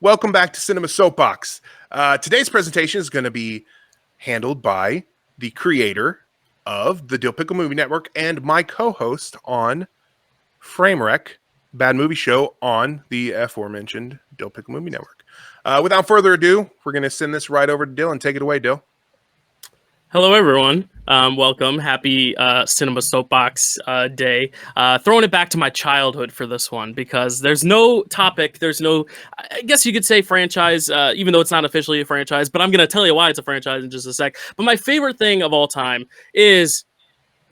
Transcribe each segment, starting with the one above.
Welcome back to Cinema Soapbox. Today's presentation is going to be handled by the creator of the Dyl Pickle Movie Network and my co-host on Framerec, Bad Movie Show on the aforementioned Dyl Pickle Movie Network. Without further ado, we're going to send this right over to Dylan. Take it away, Dyl. Hello, everyone. Welcome. Happy Cinema Soapbox Day. Throwing it back to my childhood for this one because there's no topic. There's no, I guess you could say franchise, even though it's not officially a franchise, but I'm going to tell you why it's a franchise in just a sec. But my favorite thing of all time is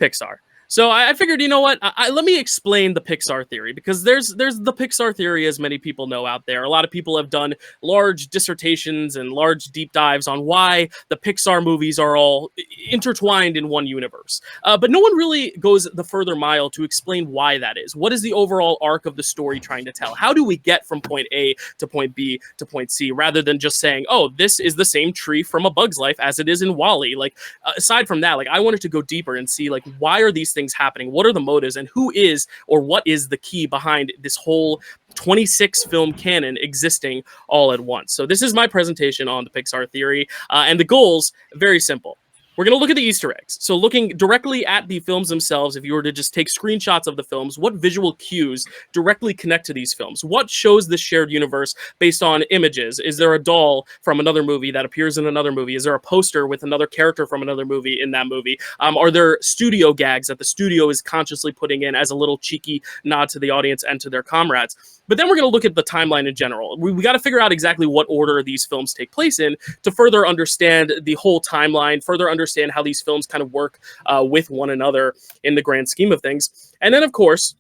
Pixar. So I figured, you know what? Let me explain the Pixar theory, because there's the Pixar theory, as many people know out there. A lot of people have done large dissertations and large deep dives on why the Pixar movies are all intertwined in one universe. But no one really goes the further mile to explain why that is. What is the overall arc of the story trying to tell? How do we get from point A to point B to point C, rather than just saying, oh, this is the same tree from A Bug's Life as it is in WALL-E? Like, aside from that, like, I wanted to go deeper and see, like, why are these things happening? What are the motives, and who is or what is the key behind this whole 26 film canon existing all at once? So this is my presentation on the Pixar theory, and the goals, very simple. We're going to look at the Easter eggs. So looking directly at the films themselves, if you were to just take screenshots of the films, what visual cues directly connect to these films? What shows this shared universe based on images? Is there a doll from another movie that appears in another movie? Is there a poster with another character from another movie in that movie? Are there studio gags that the studio is consciously putting in as a little cheeky nod to the audience and to their comrades? But then we're going to look at the timeline in general. We got to figure out exactly what order these films take place in to further understand the whole timeline, further understand how these films kind of work with one another in the grand scheme of things. And then, of course,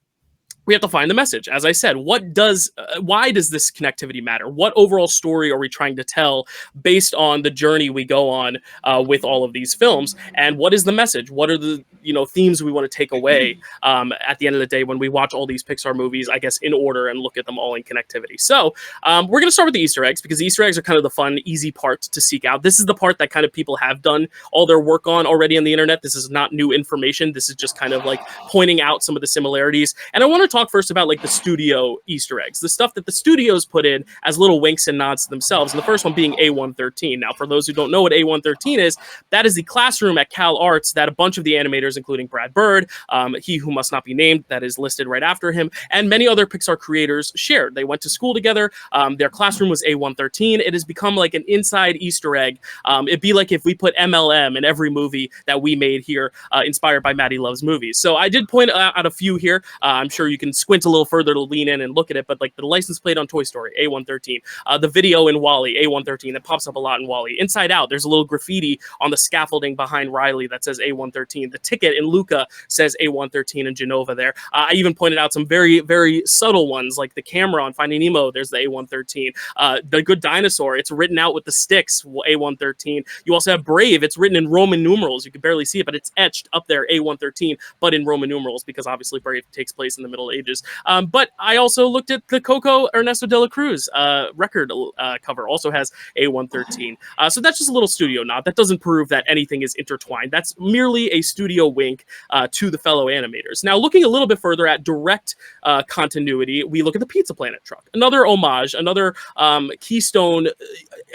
we have to find the message. As I said, why does this connectivity matter? What overall story are we trying to tell based on the journey we go on with all of these films? And what is the message? What are the themes we want to take away at the end of the day when we watch all these Pixar movies, I guess, in order and look at them all in connectivity? So we're going to start with the Easter eggs, because the Easter eggs are kind of the fun, easy part to seek out. This is the part that kind of people have done all their work on already on the internet. This is not new information. This is just kind of like pointing out some of the similarities. And I want to talk first about like the studio Easter eggs, the stuff that the studios put in as little winks and nods to themselves. And the first one being A113. Now, for those who don't know what A113 is, that is the classroom at Cal Arts that a bunch of the animators, including Brad Bird, he who must not be named, that is listed right after him, and many other Pixar creators shared. They went to school together. Their classroom was A113. It has become like an inside Easter egg. It'd be like if we put MLM in every movie that we made here, inspired by Matty Loves Movies. So I did point out a few here. I'm sure you can squint a little further to lean in and look at it, but like the license plate on Toy Story, A113. The video in WALL-E, A113. It pops up a lot in WALL-E. Inside Out, there's a little graffiti on the scaffolding behind Riley that says A113. The ticket in Luca says A113 in Genova there. I even pointed out some very, very subtle ones, like the camera on Finding Nemo, there's the A113. The Good Dinosaur, it's written out with the sticks, A113. You also have Brave, it's written in Roman numerals. You can barely see it, but it's etched up there, A113, but in Roman numerals, because obviously Brave takes place in the Middle Ages. But I also looked at the Coco Ernesto de la Cruz record cover, also has A113. So that's just a little studio nod. That doesn't prove that anything is intertwined. That's merely a studio wink to the fellow animators. Now, looking a little bit further at direct continuity, we look at the Pizza Planet truck. Another homage, another keystone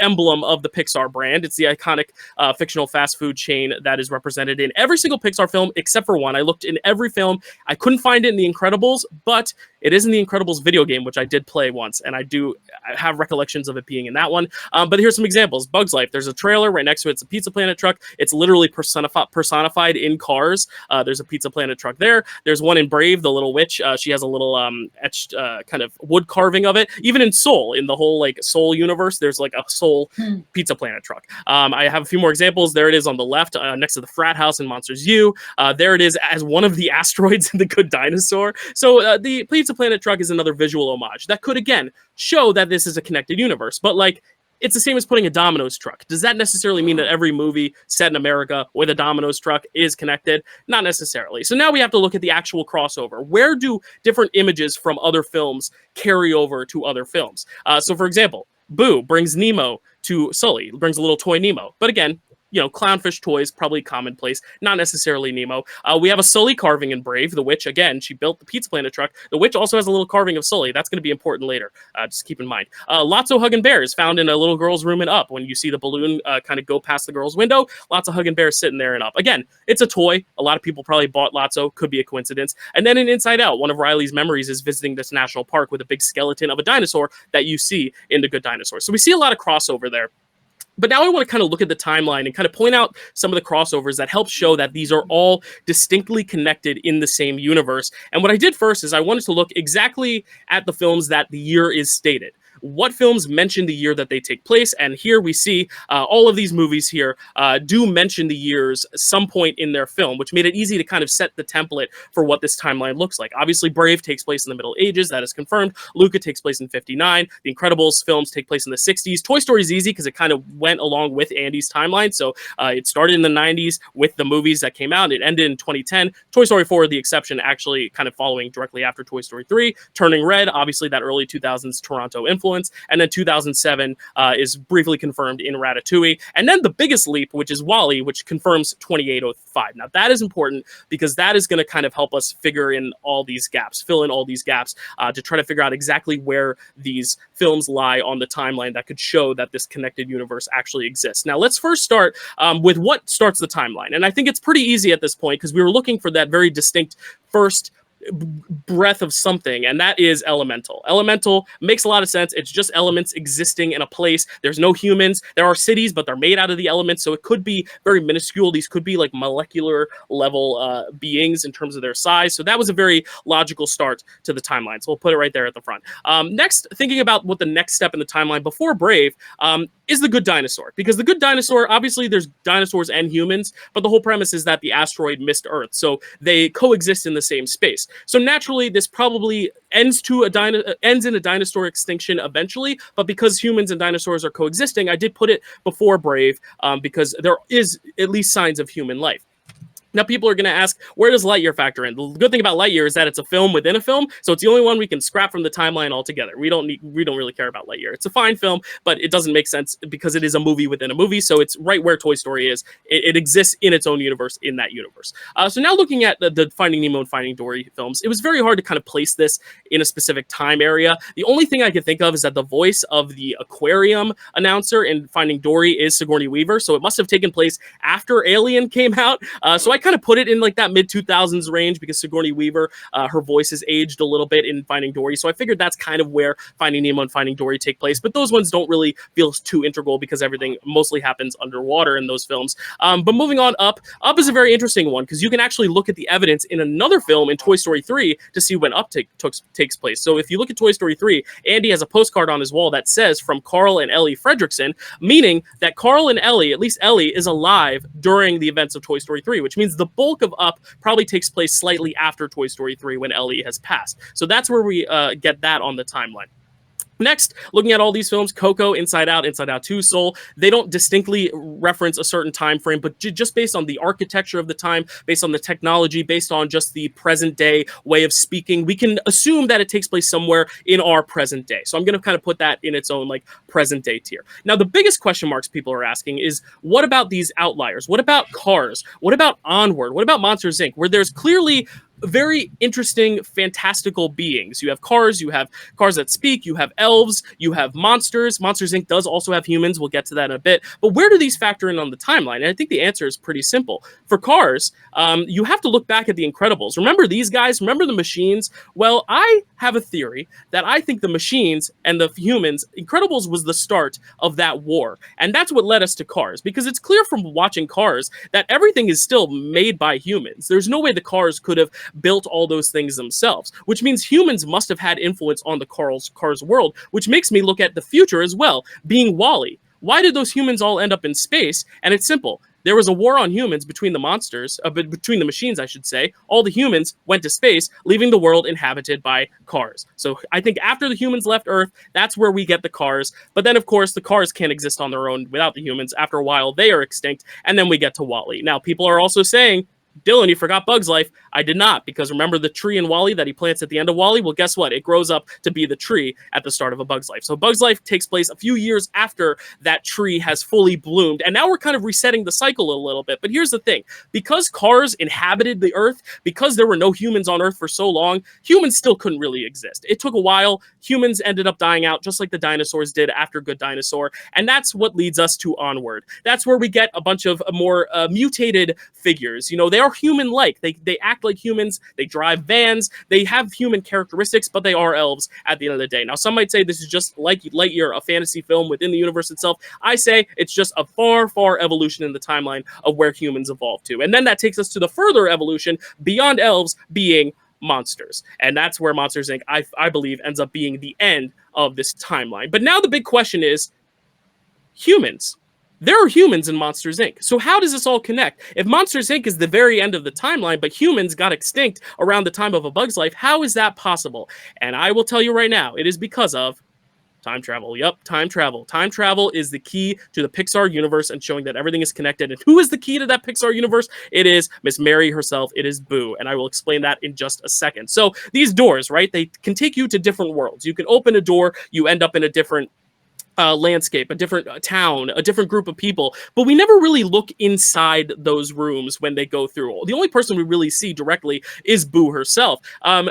emblem of the Pixar brand. It's the iconic fictional fast food chain that is represented in every single Pixar film except for one. I looked in every film. I couldn't find it in The Incredibles, but it is in the Incredibles video game, which I did play once, and I have recollections of it being in that one. But here's some examples. Bug's Life, there's a trailer right next to it. It's a Pizza Planet truck. It's literally personified in cars. There's a Pizza Planet truck there. There's one in Brave, the little witch. She has a little etched kind of wood carving of it. Even in Soul, in the whole like Soul universe, there's like a Soul Pizza Planet truck. I have a few more examples. There it is on the left, next to the frat house in Monsters U. There it is as one of the asteroids in The Good Dinosaur. So the Pizza Planet truck is another visual homage that could, again, show that this is a connected universe. But like, it's the same as putting a Domino's truck. Does that necessarily mean that every movie set in America with a Domino's truck is connected? Not necessarily. So now we have to look at the actual crossover. Where do different images from other films carry over to other films? So for example, Boo brings Nemo to Sully, brings a little toy Nemo. But again, clownfish toys, probably commonplace, not necessarily Nemo. We have a Sully carving in Brave. The witch, again, she built the Pizza Planet truck. The witch also has a little carving of Sully. That's going to be important later. Just keep in mind. Lots of hugging bears found in a little girl's room in Up. When you see the balloon kind of go past the girl's window, lots of hugging bears sitting there in Up. Again, it's a toy. A lot of people probably bought Lotso. Could be a coincidence. And then in Inside Out, one of Riley's memories is visiting this national park with a big skeleton of a dinosaur that you see in The Good Dinosaur. So we see a lot of crossover there. But now I want to kind of look at the timeline and kind of point out some of the crossovers that help show that these are all distinctly connected in the same universe. And what I did first is I wanted to look exactly at the films that the year is stated. What films mention the year that they take place? And here we see all of these movies here do mention the years some point in their film, which made it easy to kind of set the template for what this timeline looks like. Obviously, Brave takes place in the Middle Ages. That is confirmed. Luca takes place in 59. The Incredibles films take place in the 60s. Toy Story is easy because it kind of went along with Andy's timeline. So it started in the 90s with the movies that came out. It ended in 2010. Toy Story 4, the exception, actually kind of following directly after Toy Story 3. Turning Red, obviously that early 2000s Toronto influence. And then 2007 is briefly confirmed in Ratatouille. And then the biggest leap, which is WALL-E, which confirms 2805. Now, that is important because that is going to kind of help us figure in all these gaps, fill in all these gaps to try to figure out exactly where these films lie on the timeline that could show that this connected universe actually exists. Now, let's first start with what starts the timeline. And I think it's pretty easy at this point because we were looking for that very distinct first breath of something, and that is elemental. Elemental makes a lot of sense. It's just elements existing in a place. There's no humans. There are cities, but they're made out of the elements, so it could be very minuscule. These could be like molecular level beings in terms of their size. So that was a very logical start to the timeline. So we'll put it right there at the front. Next, thinking about what the next step in the timeline before Brave is The Good Dinosaur, because The Good Dinosaur, obviously there's dinosaurs and humans, but the whole premise is that the asteroid missed Earth, so they coexist in the same space. So naturally, this probably ends in a dinosaur extinction eventually, but because humans and dinosaurs are coexisting, I did put it before Brave because there is at least signs of human life. Now, people are going to ask, where does Lightyear factor in? The good thing about Lightyear is that it's a film within a film, so it's the only one we can scrap from the timeline altogether. We don't really care about Lightyear. It's a fine film, but it doesn't make sense because it is a movie within a movie, so it's right where Toy Story is. It exists in its own universe, in that universe. So now looking at the Finding Nemo and Finding Dory films, it was very hard to kind of place this in a specific time area. The only thing I could think of is that the voice of the aquarium announcer in Finding Dory is Sigourney Weaver, so it must have taken place after Alien came out. So I kind of put it in like that mid-2000s range because Sigourney Weaver, her voice has aged a little bit in Finding Dory, so I figured that's kind of where Finding Nemo and Finding Dory take place, but those ones don't really feel too integral because everything mostly happens underwater in those films. But moving on, Up is a very interesting one because you can actually look at the evidence in another film in Toy Story 3 to see when Up takes place. So if you look at Toy Story 3, Andy has a postcard on his wall that says from Carl and Ellie Fredrickson, meaning that Carl and Ellie, at least Ellie, is alive during the events of Toy Story 3, which means the bulk of Up probably takes place slightly after Toy Story 3 when Ellie has passed. So that's where we get that on the timeline. Next, looking at all these films, Coco, Inside Out 2, Soul, they don't distinctly reference a certain time frame, but just based on the architecture of the time, based on the technology, based on just the present day way of speaking, we can assume that it takes place somewhere in our present day. So I'm going to kind of put that in its own like present day tier. Now, the biggest question marks people are asking is, what about these outliers? What about Cars? What about Onward? What about Monsters, Inc., where there's clearly very interesting, fantastical beings. You have cars that speak, you have elves, you have monsters. Monsters, Inc. does also have humans. We'll get to that in a bit. But where do these factor in on the timeline? And I think the answer is pretty simple. For Cars, you have to look back at The Incredibles. Remember these guys? Remember the machines? Well, I have a theory that I think the machines and the humans, Incredibles was the start of that war. And that's what led us to Cars. Because it's clear from watching Cars that everything is still made by humans. There's no way the Cars could have built all those things themselves, which means humans must have had influence on the Cars world, which makes me look at the future as well, being WALL-E. Why did those humans all end up in space? And it's simple. There was a war on humans between the machines, I should say. All the humans went to space, leaving the world inhabited by cars. So I think after the humans left Earth, that's where we get the cars. But then, of course, the cars can't exist on their own without the humans. After a while, they are extinct, and then we get to WALL-E. Now, people are also saying, Dylan, you forgot Bug's Life. I did not, because remember the tree in WALL-E that he plants at the end of WALL-E? Well, guess what? It grows up to be the tree at the start of A Bug's Life. So Bug's Life takes place a few years after that tree has fully bloomed, and now we're kind of resetting the cycle a little bit. But here's the thing. Because cars inhabited the Earth, because there were no humans on Earth for so long, humans still couldn't really exist. It took a while. Humans ended up dying out, just like the dinosaurs did after Good Dinosaur, and that's what leads us to Onward. That's where we get a bunch of more mutated figures. You know, they are human-like. They act like humans. They drive vans. They have human characteristics, but they are elves at the end of the day. Now, some might say this is just like Lightyear, a fantasy film within the universe itself. I say it's just a far, far evolution in the timeline of where humans evolved to. And then that takes us to the further evolution beyond elves being monsters. And that's where Monsters, Inc., I believe, ends up being the end of this timeline. But now the big question is humans. There are humans in Monsters, Inc. So how does this all connect? If Monsters, Inc. is the very end of the timeline, but humans got extinct around the time of A Bug's Life, how is that possible? And I will tell you right now, it is because of time travel. Yep, time travel. Time travel is the key to the Pixar universe and showing that everything is connected. And who is the key to that Pixar universe? It is Miss Mary herself. It is Boo. And I will explain that in just a second. So these doors, right, they can take you to different worlds. You can open a door, you end up in a different landscape, a different town, a different group of people, but we never really look inside those rooms when they go through. The only person we really see directly is Boo herself,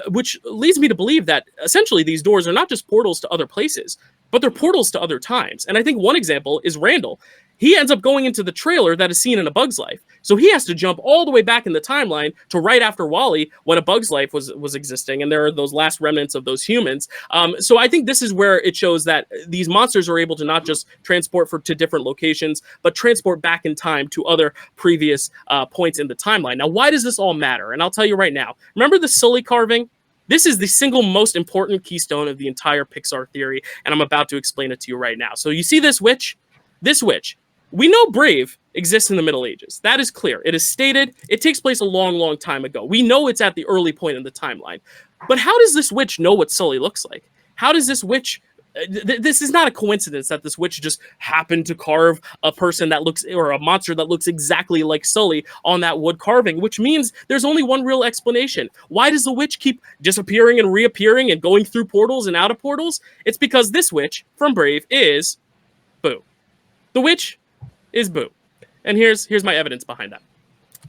which leads me to believe that essentially these doors are not just portals to other places, but they're portals to other times. And I think one example is Randall. He ends up going into the trailer that is seen in A Bug's Life. So he has to jump all the way back in the timeline to right after WALL-E when A Bug's Life was existing, and there are those last remnants of those humans. So I think this is where it shows that these monsters are able to not just transport to different locations, but transport back in time to other previous points in the timeline. Now, why does this all matter? And I'll tell you right now. Remember the Sully carving? This is the single most important keystone of the entire Pixar theory, and I'm about to explain it to you right now. So you see this witch? This witch. We know Brave exists in the Middle Ages. That is clear. It is stated. It takes place a long, long time ago. We know it's at the early point in the timeline. But how does this witch know what Sully looks like? How does this witch... This is not a coincidence that this witch just happened to carve a person that looks, or a monster that looks exactly like Sully on that wood carving, which means there's only one real explanation. Why does the witch keep disappearing and reappearing and going through portals and out of portals? It's because this witch from Brave is Boo. The witch is Boo. And here's my evidence behind that.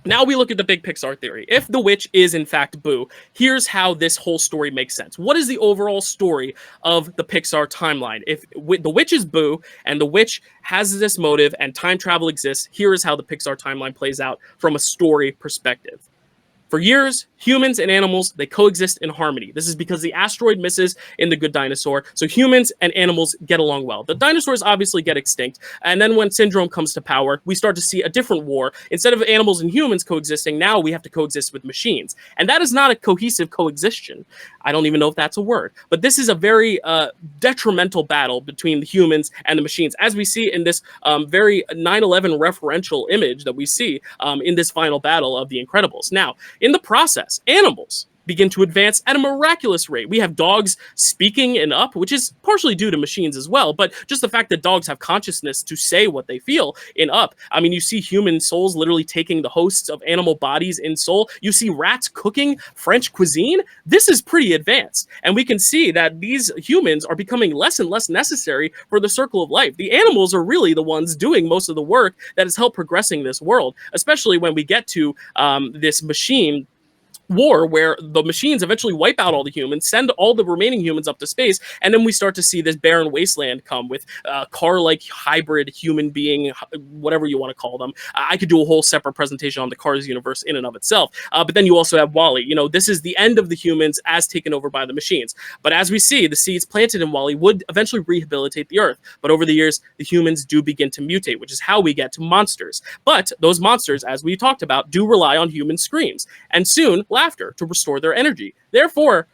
Now we look at the big Pixar theory. If the witch is in fact Boo, here's how this whole story makes sense. What is the overall story of the Pixar timeline? If the witch is Boo and the witch has this motive and time travel exists, here is how the Pixar timeline plays out from a story perspective. For years, humans and animals, they coexist in harmony. This is because the asteroid misses in The Good Dinosaur, so humans and animals get along well. The dinosaurs obviously get extinct, and then when Syndrome comes to power, we start to see a different war. Instead of animals and humans coexisting, now we have to coexist with machines. And that is not a cohesive coexistence. I don't even know if that's a word. But this is a very detrimental battle between the humans and the machines, as we see in this very 9/11 referential image that we see in this final battle of The Incredibles. Now, in the process, animals begin to advance at a miraculous rate. We have dogs speaking in Up, which is partially due to machines as well, but just the fact that dogs have consciousness to say what they feel in Up. I mean, you see human souls literally taking the hosts of animal bodies in Soul. You see rats cooking French cuisine. This is pretty advanced. And we can see that these humans are becoming less and less necessary for the circle of life. The animals are really the ones doing most of the work that has helped progressing this world, especially when we get to this machine war where the machines eventually wipe out all the humans, send all the remaining humans up to space, and then we start to see this barren wasteland come with car-like hybrid human being, whatever you want to call them. I could do a whole separate presentation on the Cars universe in and of itself. But then you also have WALL-E. You know, this is the end of the humans as taken over by the machines. But as we see, the seeds planted in WALL-E would eventually rehabilitate the Earth. But over the years, the humans do begin to mutate, which is how we get to monsters. But those monsters, as we talked about, do rely on human screams. And soon, laughter to restore their energy. Therefore,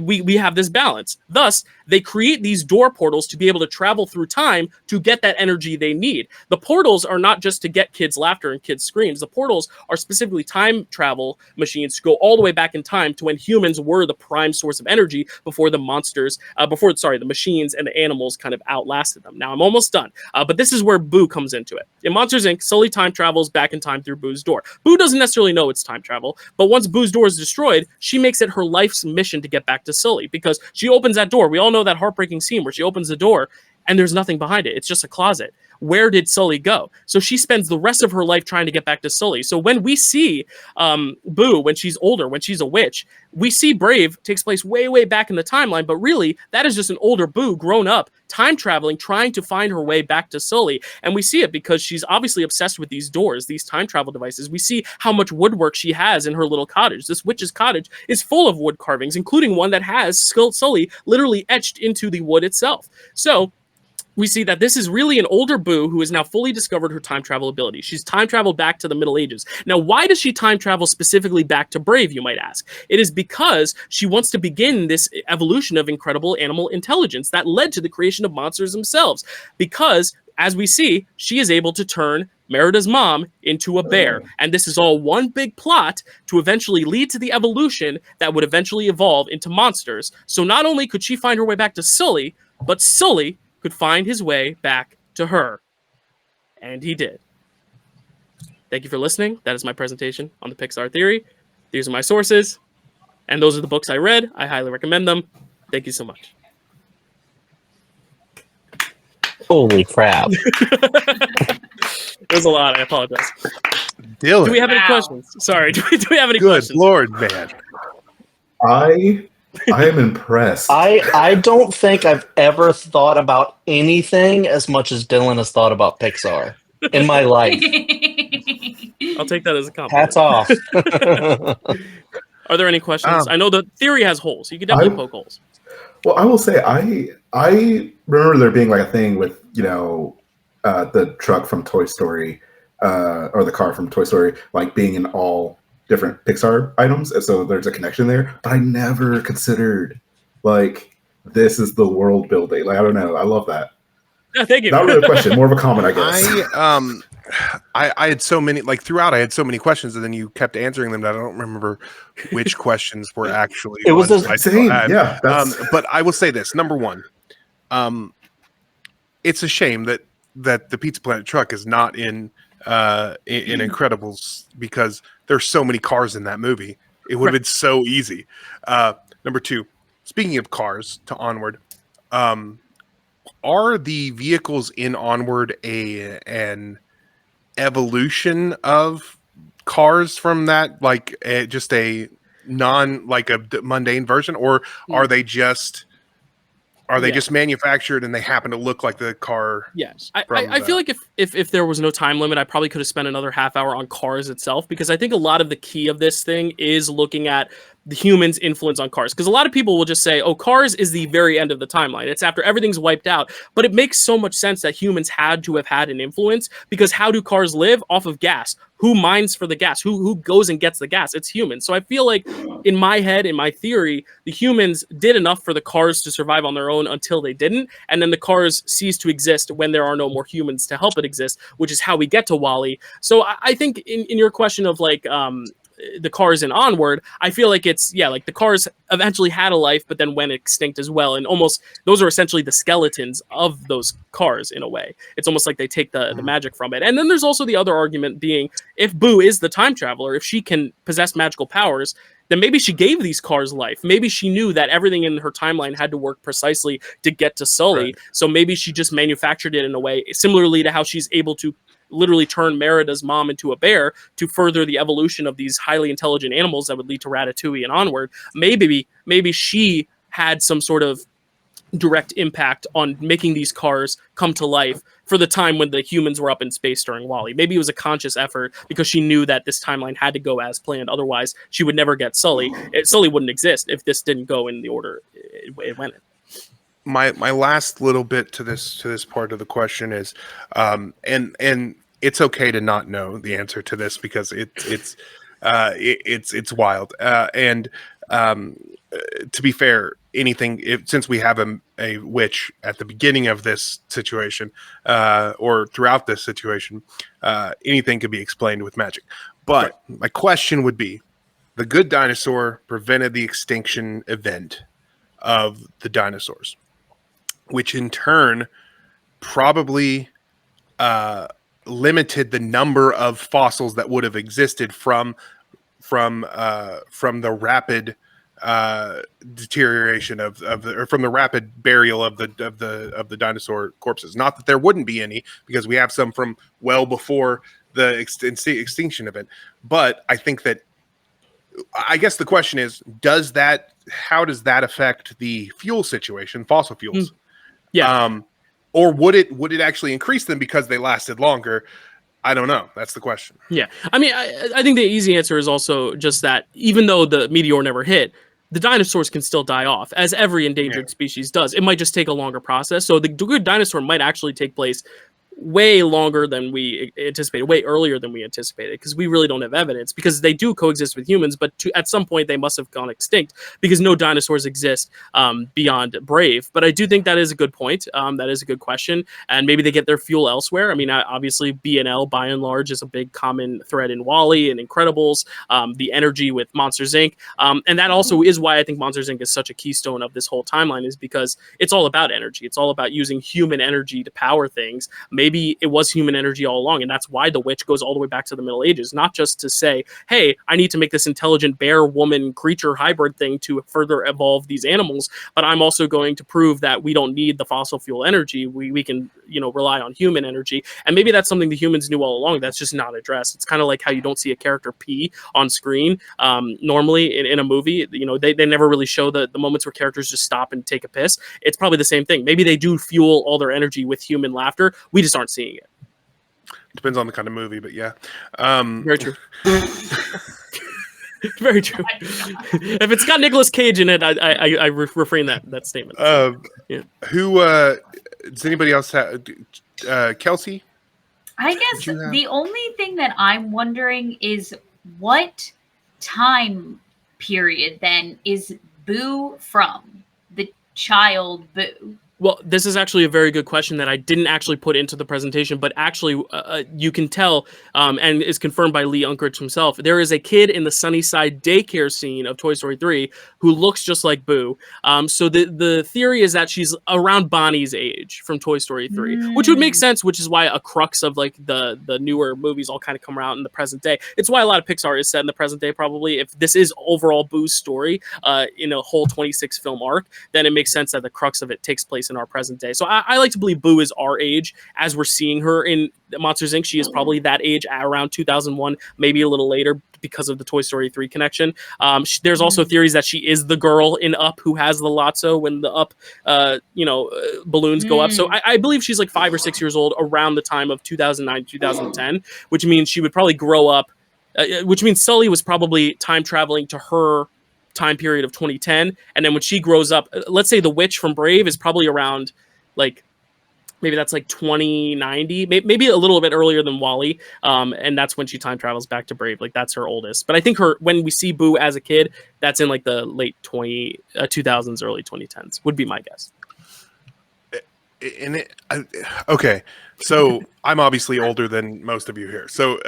we have this balance. Thus, they create these door portals to be able to travel through time to get that energy they need. The portals are not just to get kids' laughter and kids' screams. The portals are specifically time travel machines to go all the way back in time to when humans were the prime source of energy before the the machines and the animals kind of outlasted them. Now I'm almost done, but this is where Boo comes into it. In Monsters Inc., Sully time travels back in time through Boo's door. Boo doesn't necessarily know it's time travel, but once Boo's door is destroyed, she makes it her life's mission to get back to Sully, because she opens that door. We all know that heartbreaking scene where she opens the door and there's nothing behind it. It's just a closet. Where did Sully go? So she spends the rest of her life trying to get back to Sully. So when we see Boo, when she's older, when she's a witch, we see Brave takes place way, way back in the timeline, but really, that is just an older Boo, grown up, time traveling, trying to find her way back to Sully. And we see it because she's obviously obsessed with these doors, these time travel devices. We see how much woodwork she has in her little cottage. This witch's cottage is full of wood carvings, including one that has Sully literally etched into the wood itself. So we see that this is really an older Boo who has now fully discovered her time travel ability. She's time traveled back to the Middle Ages. Now, why does she time travel specifically back to Brave, you might ask? It is because she wants to begin this evolution of incredible animal intelligence that led to the creation of monsters themselves. Because, as we see, she is able to turn Merida's mom into a bear. And this is all one big plot to eventually lead to the evolution that would eventually evolve into monsters. So not only could she find her way back to Sully, but Sully could find his way back to her. And he did. Thank you for listening. That is my presentation on the Pixar Theory. These are my sources, and those are the books I read. I highly recommend them. Thank you so much. Holy crap. There's a lot. I apologize. Dylan. Do we have any questions? Sorry. Do we have any Good questions? Lord, man. I am impressed. I don't think I've ever thought about anything as much as Dylan has thought about Pixar in my life. I'll take that as a compliment. Hats off. Are there any questions? I know the theory has holes. You can definitely poke holes. Well, I will say I remember there being like a thing with, the truck from Toy Story, or the car from Toy Story, like being in all different Pixar items, and so there's a connection there. But I never considered like this is the world building. Like, I don't know. I love that. Yeah, thank you. Not really a question, more of a comment, I guess. I had so many, like throughout, I had so many questions, and then you kept answering them that I don't remember which questions were actually. It was the same, yeah. But I will say this: number one, it's a shame that the Pizza Planet truck is not in Incredibles, because there's so many cars in that movie. It would have been so easy. Number two, speaking of cars, to Onward, are the vehicles in Onward an evolution of cars from that, like just a mundane version, or are they just just manufactured and they happen to look like the car? Yes. I feel like if there was no time limit, I probably could have spent another half hour on Cars itself, because I think a lot of the key of this thing is looking at the humans' influence on Cars. Because a lot of people will just say, oh, Cars is the very end of the timeline. It's after everything's wiped out. But it makes so much sense that humans had to have had an influence, because how do cars live? Off of gas. Who mines for the gas? Who goes and gets the gas? It's humans. So I feel like in my head, in my theory, the humans did enough for the cars to survive on their own until they didn't. And then the cars cease to exist when there are no more humans to help it exist, which is how we get to WALL-E. So I think in your question of like the cars in Onward, I feel like it's, like the cars eventually had a life, but then went extinct as well. And almost those are essentially the skeletons of those cars in a way. It's almost like they take the magic from it. And then there's also the other argument being, if Boo is the time traveler, if she can possess magical powers, then maybe she gave these cars life. Maybe she knew that everything in her timeline had to work precisely to get to Sully. Right. So maybe she just manufactured it in a way, similarly to how she's able to literally turn Merida's mom into a bear to further the evolution of these highly intelligent animals that would lead to Ratatouille and Onward. Maybe she had some sort of direct impact on making these cars come to life for the time when the humans were up in space during WALL-E. Maybe it was a conscious effort because she knew that this timeline had to go as planned. Otherwise, she would never get Sully. Sully wouldn't exist if this didn't go in the order it went in. My last little bit to this part of the question is, and it's okay to not know the answer to this, because it's wild. And To be fair, since we have a witch at the beginning of this situation, or throughout this situation, anything could be explained with magic. But my question would be, the good dinosaur prevented the extinction event of the dinosaurs, which in turn probably limited the number of fossils that would have existed from the rapid deterioration or from the rapid burial of the dinosaur corpses. Not that there wouldn't be any, because we have some from well before the extinction event. But I think that, I guess the question is, how does that affect the fuel situation, fossil fuels? Yeah. Or would it actually increase them because they lasted longer? I don't know. That's the question. Yeah. I mean, I think the easy answer is also just that even though the meteor never hit, the dinosaurs can still die off, as every endangered species does. It might just take a longer process. So the good dinosaur might actually take place way longer than we anticipated, way earlier than we anticipated, because we really don't have evidence, because they do coexist with humans, but at some point they must have gone extinct, because no dinosaurs exist beyond Brave. But I do think that is a good point. That is a good question, and maybe they get their fuel elsewhere. I mean, obviously B&L by and large is a big common thread in WALL-E and Incredibles, the energy with Monsters Inc. And that also is why I think Monsters Inc. is such a keystone of this whole timeline, is because it's all about energy. It's all about using human energy to power things. Maybe it was human energy all along, and that's why the witch goes all the way back to the Middle Ages, not just to say, hey, I need to make this intelligent bear woman creature hybrid thing to further evolve these animals, but I'm also going to prove that we don't need the fossil fuel energy. We can, rely on human energy. And maybe that's something the humans knew all along that's just not addressed. It's kind of like how you don't see a character pee on screen normally in a movie. They never really show the moments where characters just stop and take a piss. It's probably the same thing. Maybe they do fuel all their energy with human laughter. We just aren't seeing it. Depends on the kind of movie, but yeah. Very true. Very true. If it's got Nicolas Cage in it, I refrain that statement. Yeah. Who does anybody else have? Kelsey? I guess the only thing that I'm wondering is what time period then is Boo from? The child Boo. Well, this is actually a very good question that I didn't actually put into the presentation, but actually you can tell, and is confirmed by Lee Unkrich himself, there is a kid in the Sunnyside daycare scene of Toy Story 3 who looks just like Boo. So the theory is that she's around Bonnie's age from Toy Story 3, which would make sense, which is why a crux of like the newer movies all kind of come around in the present day. It's why a lot of Pixar is set in the present day, probably. If this is overall Boo's story in a whole 26 film arc, then it makes sense that the crux of it takes place in our present day. So I like to believe Boo is our age as we're seeing her in Monsters Inc. She is probably that age at around 2001, maybe a little later because of the Toy Story 3 connection. There's also theories that she is the girl in Up who has the Lotso when the Up, balloons go up. So I believe she's like 5 or 6 years old around the time of 2009, 2010, which means she would probably grow up, which means Sully was probably time traveling to her time period of 2010, and then when she grows up, let's say the witch from Brave is probably around like maybe that's like 2090, maybe a little bit earlier than WALL-E, and that's when she time travels back to Brave. Like that's her oldest. But I think when we see Boo as a kid, that's in like the late 2000s, early 2010s would be my guess. Okay, so I'm obviously older than most of you here. So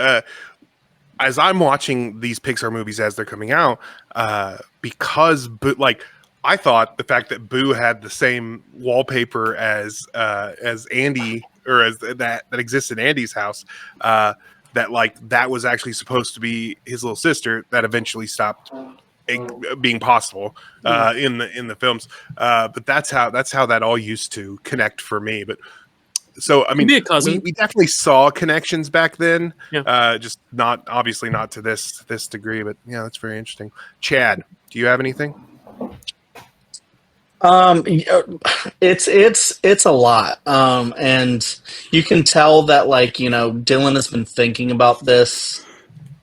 as I'm watching these Pixar movies as they're coming out, because Boo, like I thought the fact that Boo had the same wallpaper as Andy, or as that exists in Andy's house, that was actually supposed to be his little sister, that eventually stopped being possible in the films. But that's how that all used to connect for me. But so I mean, we definitely saw connections back then, just not obviously not to this degree. But yeah, that's very interesting. Chad, do you have anything? It's a lot, and you can tell that Dylan has been thinking about this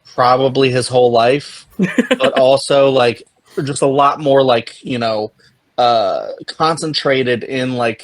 probably his whole life, but also just a lot more concentrated in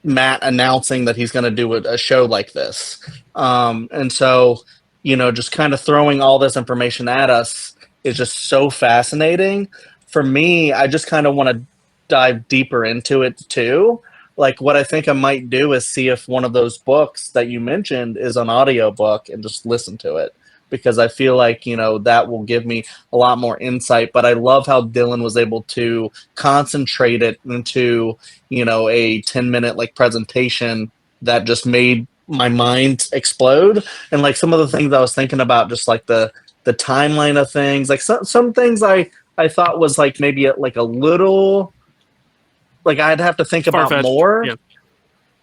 Matt announcing that he's going to do a show like this. And so, just kind of throwing all this information at us is just so fascinating. for me, I just kind of want to dive deeper into it too. Like what I think I might do is see if one of those books that you mentioned is an audiobook and just listen to it, because I feel like, that will give me a lot more insight. But I love how Dylan was able to concentrate it into, a 10-minute like presentation that just made my mind explode. And like some of the things I was thinking about, just like the timeline of things, like some things I thought was like maybe like a little, like I'd have to think about Far-fetched. more. Yeah.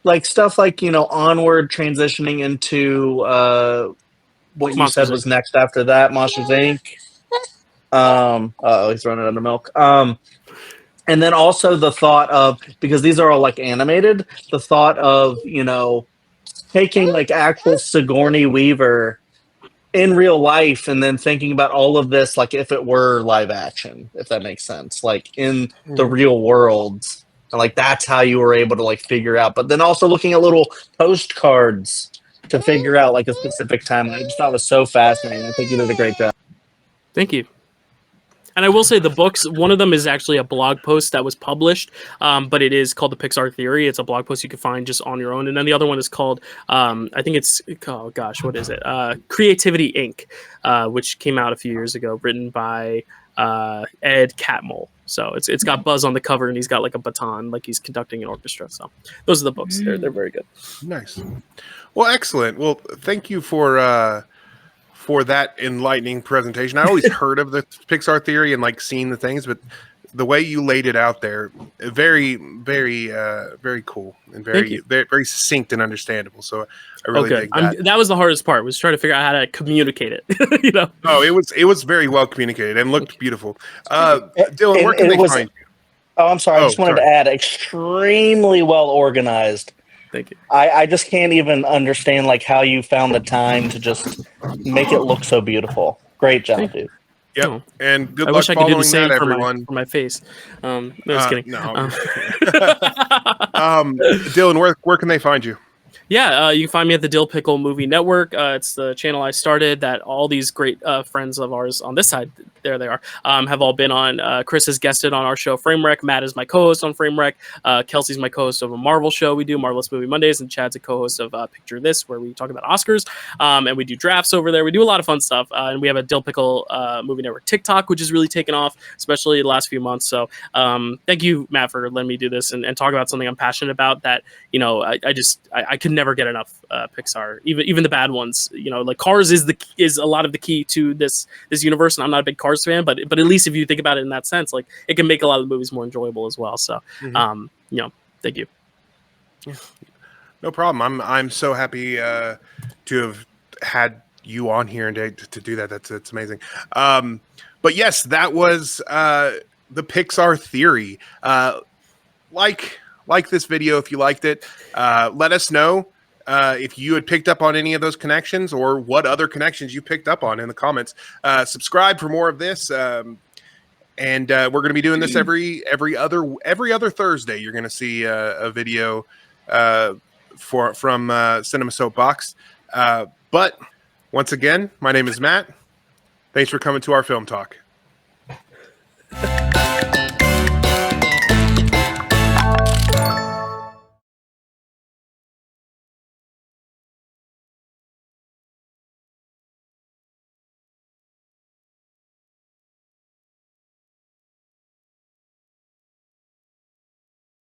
Like stuff like, Onward transitioning into what you Monsters, said was next after that, Monsters Inc. He's running out of milk. And then also the thought of, because these are all like animated, the thought of, taking like actual Sigourney Weaver in real life and then thinking about all of this, like if it were live action, if that makes sense, like in the real world. And like that's how you were able to like figure out. But then also looking at little postcards to figure out like a specific time. I just thought it was so fascinating. I think you did a great job. Thank you. And I will say the books, one of them is actually a blog post that was published, but it is called the Pixar Theory. It's a blog post you can find just on your own. And then the other one is called, I think it's, oh gosh, what is it? Creativity Inc., which came out a few years ago, written by Ed Catmull. So it's got Buzz on the cover, and he's got like a baton, like he's conducting an orchestra. So those are the books. They're very good. Nice. Well, excellent. Well, thank you for that enlightening presentation. I always heard of the Pixar Theory and like seen the things, but the way you laid it out there, very, very, very cool and very, very succinct and understandable. So I really dig that. That was the hardest part, was trying to figure out how to communicate it. Oh, it was very well communicated and looked beautiful. Dylan, where can they find you? Oh, I'm sorry. I just wanted to add, extremely well organized. Thank you. I just can't even understand like how you found the time to just make it look so beautiful. Great job, dude. Yep. Oh. And good I luck wish I could do the same everyone. for my face. No, just kidding. No. Dylan, where can they find you? Yeah, you can find me at the Dyl Pickle Movie Network. It's the channel I started that all these great friends of ours on this side, there they are, have all been on. Chris has guested on our show, Frame Rec. Matt is my co-host on Frame Rec. Kelsey's my co-host of a Marvel show we do, Marvelous Movie Mondays, and Chad's a co-host of Picture This, where we talk about Oscars, and we do drafts over there. We do a lot of fun stuff, and we have a Dyl Pickle Movie Network TikTok, which has really taken off, especially the last few months. So thank you, Matt, for letting me do this and talk about something I'm passionate about that, I could never get enough Pixar, even the bad ones. Like Cars is a lot of the key to this universe, and I'm not a big Cars fan, but at least if you think about it in that sense, like it can make a lot of the movies more enjoyable as well. So thank you. Yeah. No problem. I'm so happy to have had you on here and to do that. That's amazing. But yes, that was the Pixar Theory. Like this video if you liked it. Let us know if you had picked up on any of those connections or what other connections you picked up on in the comments. Subscribe for more of this. And we're going to be doing this every other Thursday. You're going to see a video from Cinema Soapbox. But once again, my name is Matt. Thanks for coming to our film talk.